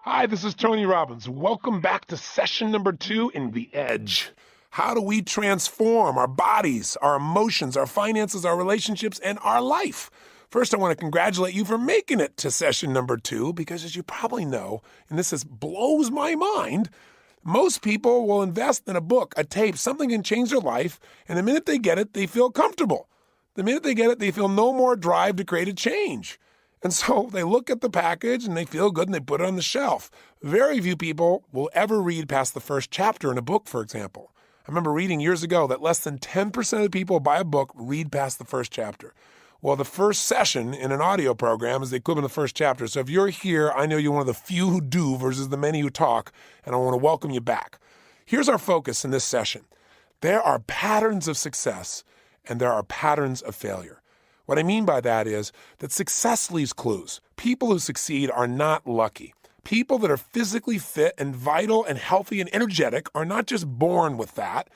Hi, this is Tony Robbins. Welcome back to session number 2 in The Edge. How do we transform our bodies, our emotions, our finances, our relationships, and our life? First, I want to congratulate you for making it to session number 2 because, as you probably know, and blows my mind, most people will invest in a book, a tape, something can change their life, and the minute they get it, they feel comfortable. The minute they get it, they feel no more drive to create a change. And so they look at the package and they feel good and they put it on the shelf. Very few people will ever read past the first chapter in a book, for example. I remember reading years ago that less than 10% of the people who buy a book read past the first chapter. Well, the first session in an audio program is the equivalent of the first chapter. So if you're here, I know you're one of the few who do versus the many who talk, and I want to welcome you back. Here's our focus in this session. There are patterns of success and there are patterns of failure. What I mean by that is that success leaves clues. People who succeed are not lucky. People that are physically fit and vital and healthy and energetic are not just born with that.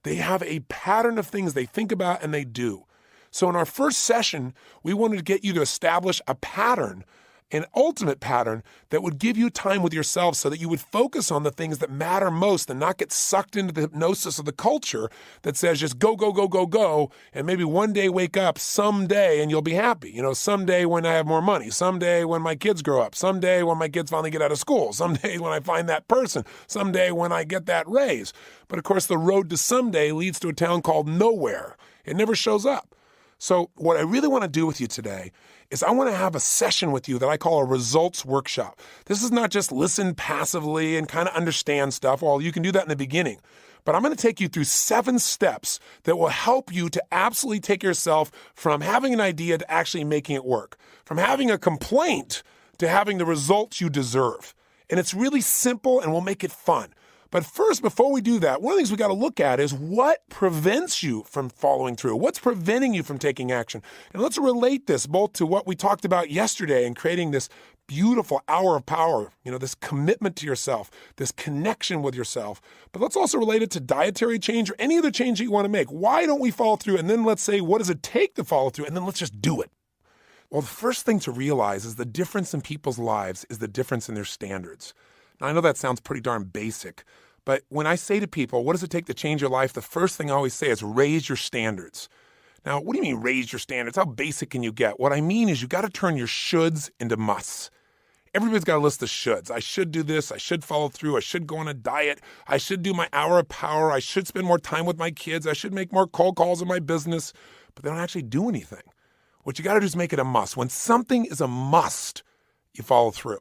They have a pattern of things they think about and they do. So in our first session, we wanted to get you to establish a pattern, an ultimate pattern that would give you time with yourself so that you would focus on the things that matter most and not get sucked into the hypnosis of the culture that says just go, go, go, go, go, and maybe one day wake up someday and you'll be happy. You know, someday when I have more money, someday when my kids grow up, someday when my kids finally get out of school, someday when I find that person, someday when I get that raise. But of course, the road to someday leads to a town called nowhere. It never shows up. So what I really want to do with you today is I want to have a session with you that I call a results workshop. This is not just listen passively and kind of understand stuff. Well, you can do that in the beginning. But I'm going to take you through 7 steps that will help you to absolutely take yourself from having an idea to actually making it work, from having a complaint to having the results you deserve. And it's really simple and we'll make it fun. But first, before we do that, one of the things we got to look at is what prevents you from following through? What's preventing you from taking action? And let's relate this both to what we talked about yesterday and creating this beautiful hour of power, this commitment to yourself, this connection with yourself. But let's also relate it to dietary change or any other change that you want to make. Why don't we follow through? And then let's say, what does it take to follow through? And then let's just do it. Well, the first thing to realize is the difference in people's lives is the difference in their standards. Now, I know that sounds pretty darn basic, but when I say to people, what does it take to change your life? The first thing I always say is raise your standards. Now, what do you mean raise your standards? How basic can you get? What I mean is you got to turn your shoulds into musts. Everybody's got a list of shoulds. I should do this. I should follow through. I should go on a diet. I should do my hour of power. I should spend more time with my kids. I should make more cold calls in my business. But they don't actually do anything. What you got to do is make it a must. When something is a must, you follow through.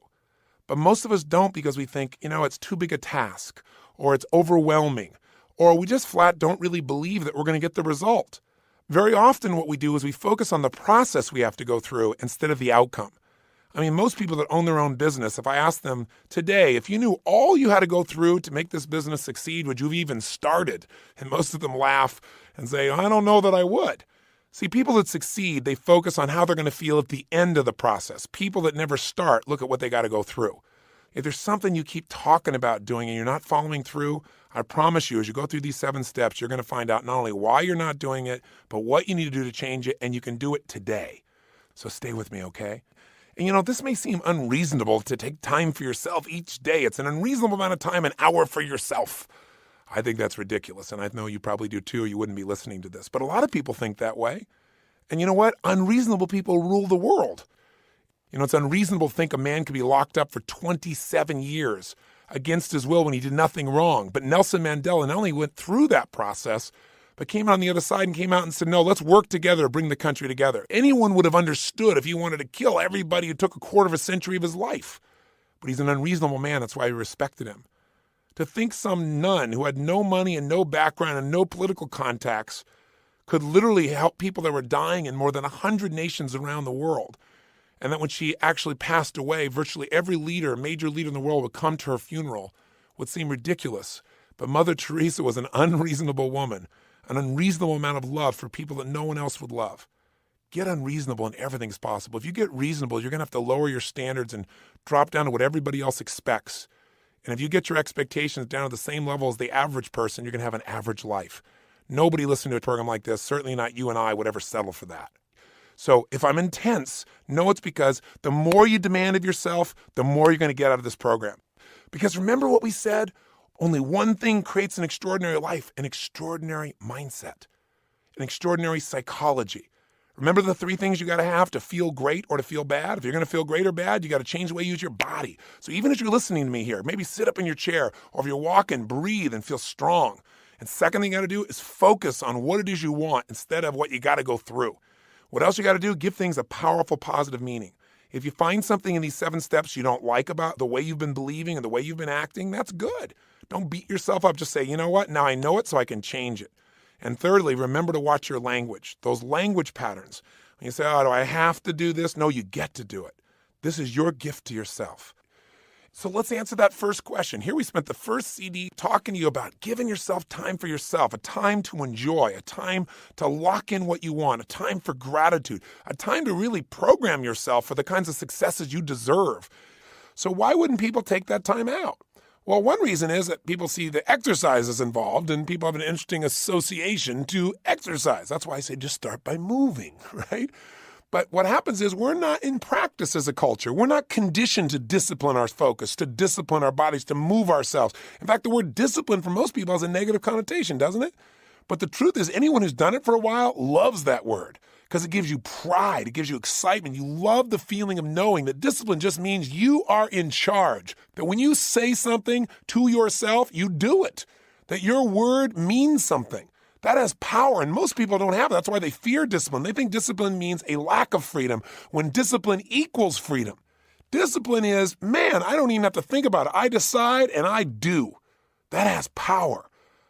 But most of us don't because we think, it's too big a task or it's overwhelming or we just flat don't really believe that we're going to get the result. Very often what we do is we focus on the process we have to go through instead of the outcome. I mean, most people that own their own business, if I ask them today, if you knew all you had to go through to make this business succeed, would you have even started? And most of them laugh and say, I don't know that I would. See, people that succeed, they focus on how they're going to feel at the end of the process. People that never start look at what they got to go through. If there's something you keep talking about doing and you're not following through, I promise you, as you go through these 7 steps, you're going to find out not only why you're not doing it, but what you need to do to change it, and you can do it today. So stay with me, okay? And this may seem unreasonable to take time for yourself each day. It's an unreasonable amount of time, an hour for yourself. I think that's ridiculous, and I know you probably do too, or you wouldn't be listening to this. But a lot of people think that way. And you know what? Unreasonable people rule the world. It's unreasonable to think a man could be locked up for 27 years against his will when he did nothing wrong. But Nelson Mandela not only went through that process, but came out on the other side and came out and said, no, let's work together to bring the country together. Anyone would have understood if he wanted to kill everybody who took a quarter of a century of his life. But he's an unreasonable man. That's why we respected him. To think some nun who had no money and no background and no political contacts could literally help people that were dying in more than 100 nations around the world. And that when she actually passed away, virtually every major leader in the world would come to her funeral would seem ridiculous. But Mother Teresa was an unreasonable woman, an unreasonable amount of love for people that no one else would love. Get unreasonable and everything's possible. If you get reasonable, you're going to have to lower your standards and drop down to what everybody else expects. And if you get your expectations down to the same level as the average person, you're going to have an average life. Nobody listening to a program like this, certainly not you and I, would ever settle for that. So if I'm intense, know it's because the more you demand of yourself, the more you're going to get out of this program. Because remember what we said? Only one thing creates an extraordinary life, an extraordinary mindset, an extraordinary psychology. Remember the three things you got to have to feel great or to feel bad? If you're going to feel great or bad, you got to change the way you use your body. So even as you're listening to me here, maybe sit up in your chair, or if you're walking, breathe and feel strong. And second thing you got to do is focus on what it is you want instead of what you got to go through. What else you got to do? Give things a powerful, positive meaning. If you find something in these 7 steps you don't like about the way you've been believing and the way you've been acting, that's good. Don't beat yourself up. Just say, you know what? Now I know it, so I can change it. And thirdly, remember to watch your language, those language patterns. When you say, oh, do I have to do this? No, you get to do it. This is your gift to yourself. So let's answer that first question. Here we spent the first CD talking to you about giving yourself time for yourself, a time to enjoy, a time to lock in what you want, a time for gratitude, a time to really program yourself for the kinds of successes you deserve. So why wouldn't people take that time out? Well, one reason is that people see the exercises involved and people have an interesting association to exercise. That's why I say just start by moving, right? But what happens is we're not in practice as a culture. We're not conditioned to discipline our focus, to discipline our bodies, to move ourselves. In fact, the word discipline for most people has a negative connotation, doesn't it? But the truth is anyone who's done it for a while loves that word because it gives you pride. It gives you excitement. You love the feeling of knowing that discipline just means you are in charge. That when you say something to yourself, you do it. That your word means something. That has power, and most people don't have it. That's why they fear discipline. They think discipline means a lack of freedom, when discipline equals freedom. Discipline is, man, I don't even have to think about it. I decide and I do. That has power.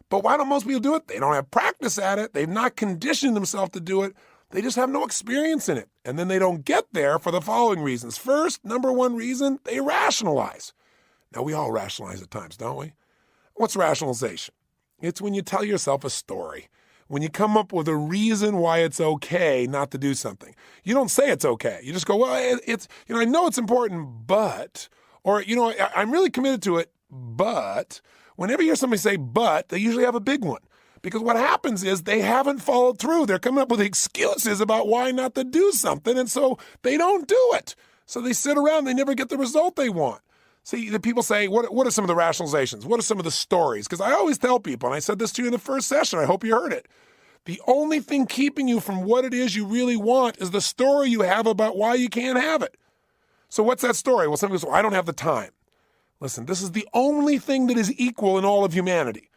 But why don't most people do it? They don't have practice at it. They've not conditioned themselves to do it. They just have no experience in it. And then they don't get there for the following reasons. First, number one reason, they rationalize. Now, we all rationalize at times, don't we? What's rationalization? It's when you tell yourself a story. When you come up with a reason why it's okay not to do something. You don't say it's okay. You just go, well, it's, I know it's important, but, or, I'm really committed to it, but. Whenever you hear somebody say but, they usually have a big one. Because what happens is they haven't followed through. They're coming up with excuses about why not to do something, and so they don't do it. So they sit around, they never get the result they want. See, the people say, what are some of the rationalizations? What are some of the stories? Because I always tell people, and I said this to you in the first session, I hope you heard it. The only thing keeping you from what it is you really want is the story you have about why you can't have it. So what's that story? Well, somebody goes, well, I don't have the time. Listen, this is the only thing that is equal in all of humanity.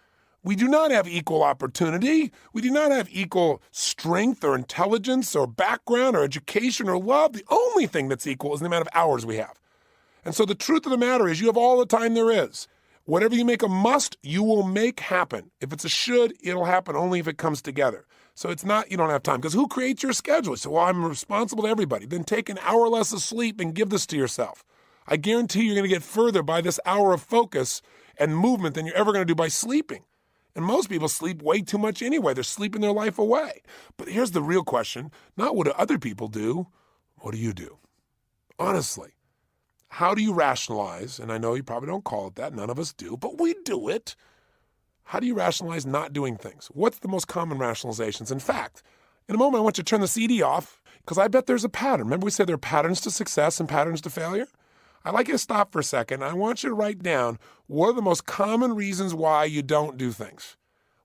We do not have equal opportunity. We do not have equal strength or intelligence or background or education or love. The only thing that's equal is the amount of hours we have. And so the truth of the matter is you have all the time there is. Whatever you make a must, you will make happen. If it's a should, it'll happen only if it comes together. So it's not you don't have time. Because who creates your schedule? So, well, I'm responsible to everybody. Then take an hour less of sleep and give this to yourself. I guarantee you're going to get further by this hour of focus and movement than you're ever going to do by sleeping. And most people sleep way too much anyway. They're sleeping their life away. But here's the real question. Not what do other people do? What do you do? Honestly, how do you rationalize? And I know you probably don't call it that. None of us do. But we do it. How do you rationalize not doing things? What's the most common rationalizations? In fact, in a moment, I want you to turn the CD off because I bet there's a pattern. Remember we said there are patterns to success and patterns to failure? I'd like you to stop for a second. I want you to write down what are the most common reasons why you don't do things.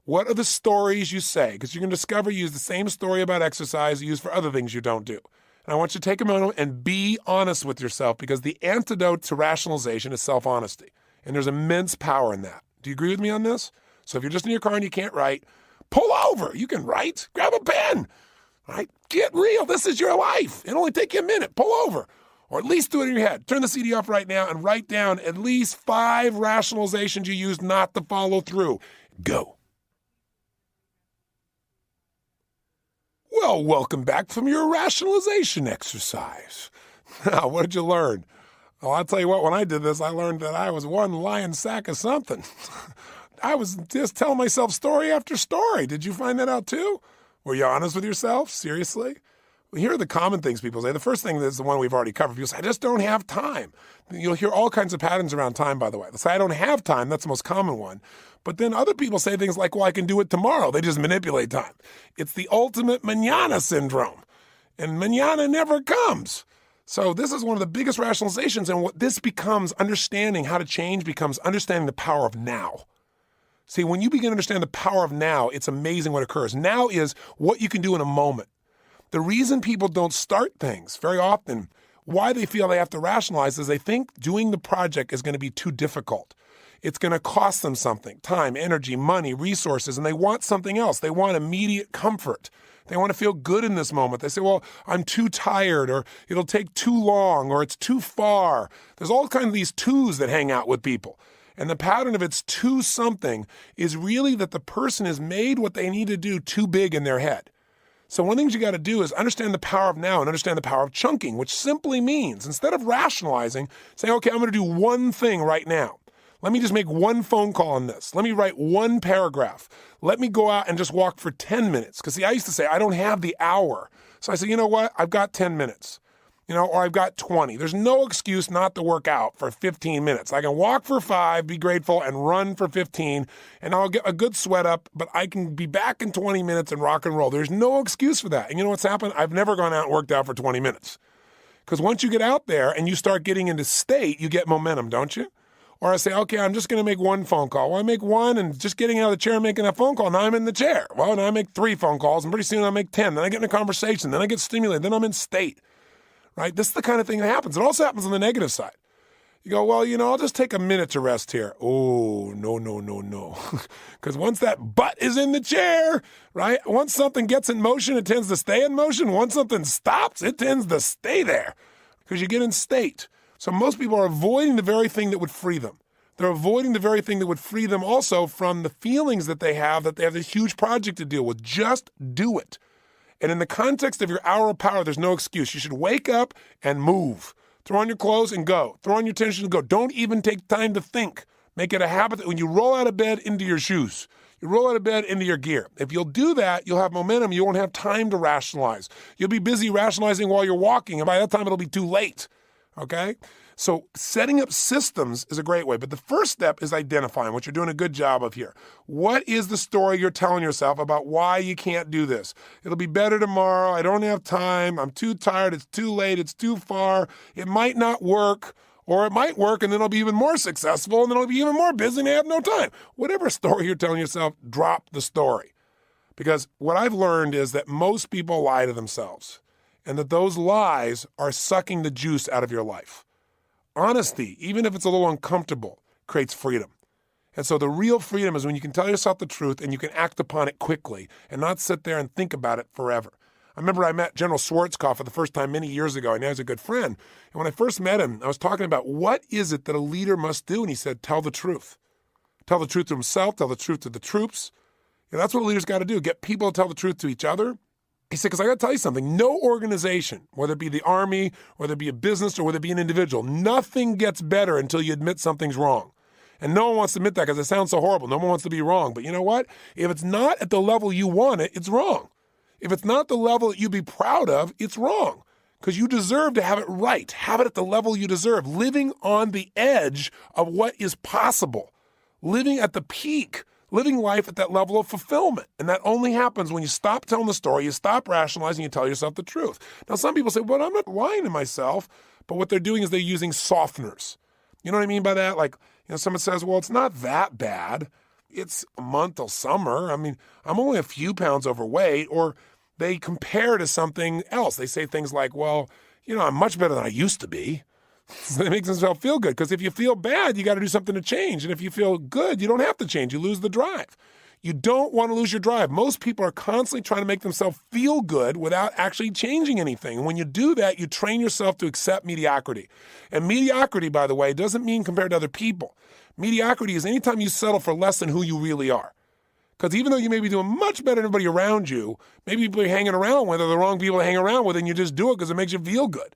What are the stories you say? Because you're going to discover you use the same story about exercise you use for other things you don't do. And I want you to take a moment and be honest with yourself because the antidote to rationalization is self-honesty. And there's immense power in that. Do you agree with me on this? So if you're just in your car and you can't write, pull over. You can write. Grab a pen. All right? Get real. This is your life. It'll only take you a minute. Pull over. Or at least do it in your head. Turn the CD off right now and write down at least 5 rationalizations you use not to follow through. Go. Well, welcome back from your rationalization exercise. Now, what did you learn? Well, I'll tell you what, when I did this, I learned that I was one lying sack of something. I was just telling myself story after story. Did you find that out too? Were you honest with yourself? Seriously? Well, here are the common things people say. The first thing is the one we've already covered. People say, I just don't have time. You'll hear all kinds of patterns around time, by the way. They say, I don't have time. That's the most common one. But then other people say things like, well, I can do it tomorrow. They just manipulate time. It's the ultimate mañana syndrome. and mañana never comes. So this is one of the biggest rationalizations, and what this becomes, understanding how to change, becomes understanding the power of now. See, when you begin to understand the power of now, it's amazing what occurs. Now is what you can do in a moment. The reason people don't start things very often, why they feel they have to rationalize, is they think doing the project is going to be too difficult. It's going to cost them something, time, energy, money, resources, and they want something else. They want immediate comfort. They want to feel good in this moment. They say, well, I'm too tired, or it'll take too long, or it's too far. There's all kinds of these twos that hang out with people. And the pattern of it's too something is really that the person has made what they need to do too big in their head. So one of the things you got to do is understand the power of now and understand the power of chunking, which simply means instead of rationalizing, say, okay, I'm going to do one thing right now. Let me just make one phone call on this. Let me write one paragraph. Let me go out and just walk for 10 minutes. Because see, I used to say, I don't have the hour. So I said, you know what? I've got 10 minutes, or I've got 20. There's no excuse not to work out for 15 minutes. I can walk for 5, be grateful, and run for 15, and I'll get a good sweat up, but I can be back in 20 minutes and rock and roll. There's no excuse for that. And you know what's happened? I've never gone out and worked out for 20 minutes. Because once you get out there and you start getting into state, you get momentum, don't you? Or I say, okay, I'm just going to make one phone call. Well, I make one, and just getting out of the chair and making that phone call, now I'm in the chair. Well, now I make 3 phone calls, and pretty soon I make 10. Then I get in a conversation. Then I get stimulated. Then I'm in state, right? This is the kind of thing that happens. It also happens on the negative side. You go, well, I'll just take a minute to rest here. Oh, no. Because once that butt is in the chair, right? Once something gets in motion, it tends to stay in motion. Once something stops, it tends to stay there because you get in state. So most people are avoiding the very thing that would free them. They're avoiding the very thing that would free them also from the feelings that they have this huge project to deal with. Just do it. And in the context of your hour of power, there's no excuse. You should wake up and move. Throw on your clothes and go. Throw on your tension and go. Don't even take time to think. Make it a habit that when you roll out of bed, into your shoes. You roll out of bed, into your gear. If you'll do that, you'll have momentum. You won't have time to rationalize. You'll be busy rationalizing while you're walking, and by that time, it'll be too late. Okay? So setting up systems is a great way. But the first step is identifying, what you're doing a good job of here. What is the story you're telling yourself about why you can't do this? It'll be better tomorrow. I don't have time. I'm too tired. It's too late. It's too far. It might not work. Or it might work, and then I'll be even more successful, and then I'll be even more busy, and I have no time. Whatever story you're telling yourself, drop the story. Because what I've learned is that most people lie to themselves, and that those lies are sucking the juice out of your life. Honesty, even if it's a little uncomfortable, creates freedom. And so the real freedom is when you can tell yourself the truth and you can act upon it quickly and not sit there and think about it forever. I remember I met General Schwarzkopf for the first time many years ago, and now he's a good friend. And when I first met him, I was talking about what is it that a leader must do? And he said, tell the truth. Tell the truth to himself, tell the truth to the troops. And that's what a leader's got to do, get people to tell the truth to each other. He said, because I got to tell you something, no organization, whether it be the army, whether it be a business, or whether it be an individual, nothing gets better until you admit something's wrong. And no one wants to admit that because it sounds so horrible. No one wants to be wrong. But you know what? If it's not at the level you want it, it's wrong. If it's not the level that you'd be proud of, it's wrong. Because you deserve to have it right. Have it at the level you deserve. Living on the edge of what is possible. Living at the peak. Living life at that level of fulfillment. And that only happens when you stop telling the story, you stop rationalizing, you tell yourself the truth. Now, some people say, well, I'm not lying to myself. But what they're doing is they're using softeners. You know what I mean by that? Like, someone says, well, it's not that bad. It's a month till summer. I mean, I'm only a few pounds overweight. Or they compare to something else. They say things like, well, I'm much better than I used to be. So it makes themselves feel good. Because if you feel bad, you got to do something to change. And if you feel good, you don't have to change. You lose the drive. You don't want to lose your drive. Most people are constantly trying to make themselves feel good without actually changing anything. And when you do that, you train yourself to accept mediocrity. And mediocrity, by the way, doesn't mean compared to other people. Mediocrity is anytime you settle for less than who you really are. Because even though you may be doing much better than everybody around you, maybe people you're hanging around with are the wrong people to hang around with, and you just do it because it makes you feel good.